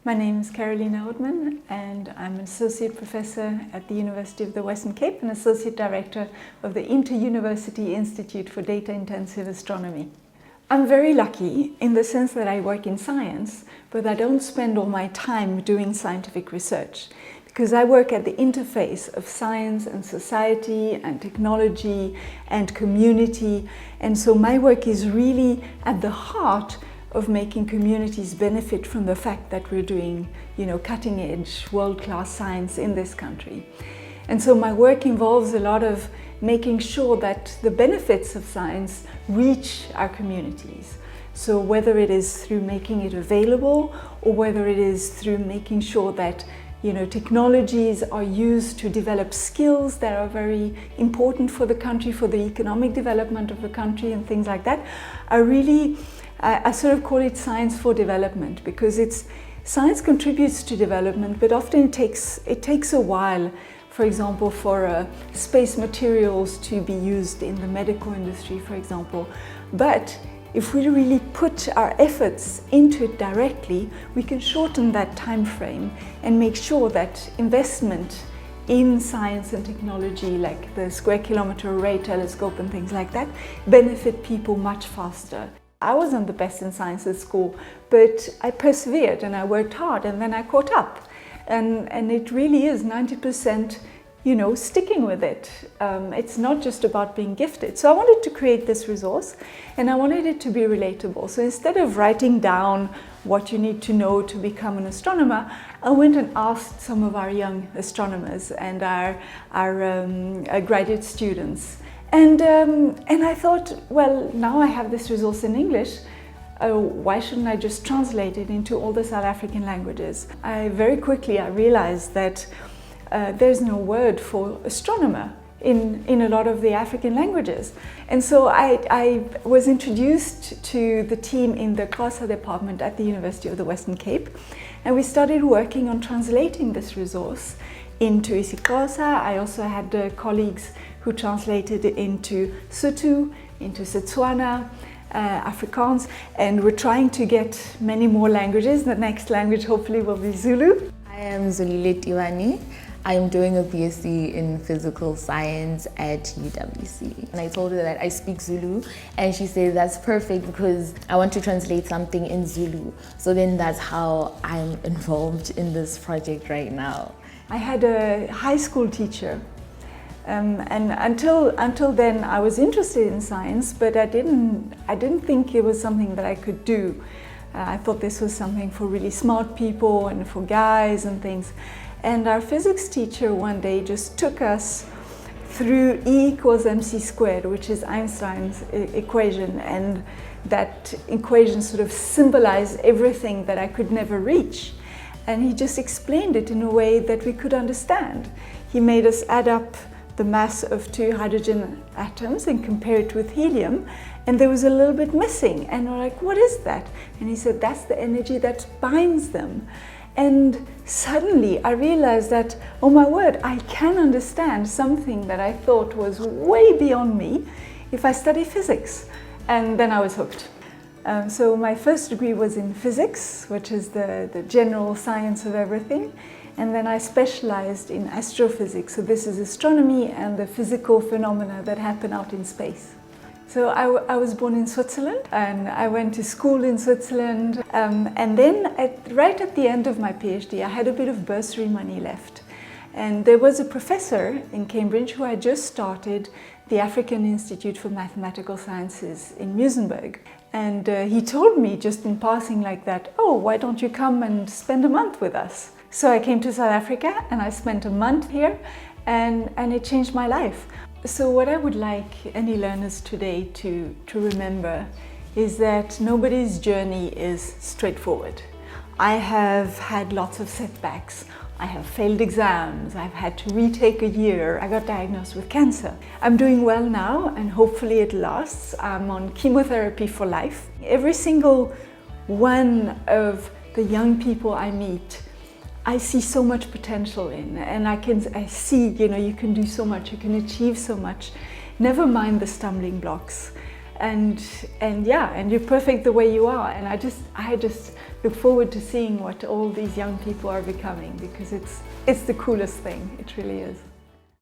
My name is Carolina Ödman and I'm an Associate Professor at the University of the Western Cape and Associate Director of the Inter-University Institute for Data Intensive Astronomy. I'm very lucky in the sense that I work in science, but I don't spend all my time doing scientific research because I work at the interface of science and society and technology and community, and so my work is really at the heart of making communities benefit from the fact that we're doing, cutting-edge, world-class science in this country. And so my work involves a lot of making sure that the benefits of science reach our communities. So whether it is through making it available or whether it is through making sure that technologies are used to develop skills that are very important for the country, for the economic development of the country and things like that, I sort of call it science for development, because science contributes to development, but often it takes a while, for example, for space materials to be used in the medical industry, for example. But if we really put our efforts into it directly, we can shorten that time frame and make sure that investment in science and technology, like the Square Kilometre Array telescope and things like that, benefit people much faster. I wasn't the best in science at school, but I persevered and I worked hard and then I caught up. And it really is 90%, sticking with it. It's not just about being gifted. So I wanted to create this resource and I wanted it to be relatable. So instead of writing down what you need to know to become an astronomer, I went and asked some of our young astronomers and our graduate students. And I thought, well, now I have this resource in English, why shouldn't I just translate it into all the South African languages? Very quickly I realized that there's no word for astronomer in a lot of the African languages. And so I was introduced to the team in the Xhosa department at the University of the Western Cape, and we started working on translating this resource into isiXhosa. I also had colleagues who translated it into Sotho, into Setswana, Afrikaans, and we're trying to get many more languages. The next language hopefully will be Zulu. I am Zulile Tiwani. I am doing a BSc in Physical Science at UWC. And I told her that I speak Zulu, and she said that's perfect because I want to translate something in Zulu. So then that's how I'm involved in this project right now. I had a high school teacher, and until then I was interested in science, but I didn't think it was something that I could do. I thought this was something for really smart people and for guys and things. And our physics teacher one day just took us through E equals mc squared, which is Einstein's equation, and that equation sort of symbolized everything that I could never reach. And he just explained it in a way that we could understand. He made us add up the mass of 2 hydrogen atoms and compare it with helium, and there was a little bit missing. And we're like, what is that? And he said, that's the energy that binds them. And suddenly I realized that, oh my word, I can understand something that I thought was way beyond me if I study physics. And then I was hooked. So my first degree was in physics, which is the general science of everything. And then I specialized in astrophysics. So this is astronomy and the physical phenomena that happen out in space. So I was born in Switzerland and I went to school in Switzerland. And then right at the end of my PhD, I had a bit of bursary money left. And there was a professor in Cambridge who had just started the African Institute for Mathematical Sciences in Muizenberg. And he told me just in passing like that, oh, why don't you come and spend a month with us? So I came to South Africa and I spent a month here and it changed my life. So what I would like any learners today to remember is that nobody's journey is straightforward. I have had lots of setbacks. I have failed exams. I've had to retake a year. I got diagnosed with cancer. I'm doing well now and hopefully it lasts. I'm on chemotherapy for life. Every single one of the young people I meet, I see so much potential in, and I see, you can do so much, you can achieve so much. Never mind the stumbling blocks. And you're perfect the way you are. And I just look forward to seeing what all these young people are becoming, because it's the coolest thing. It really is.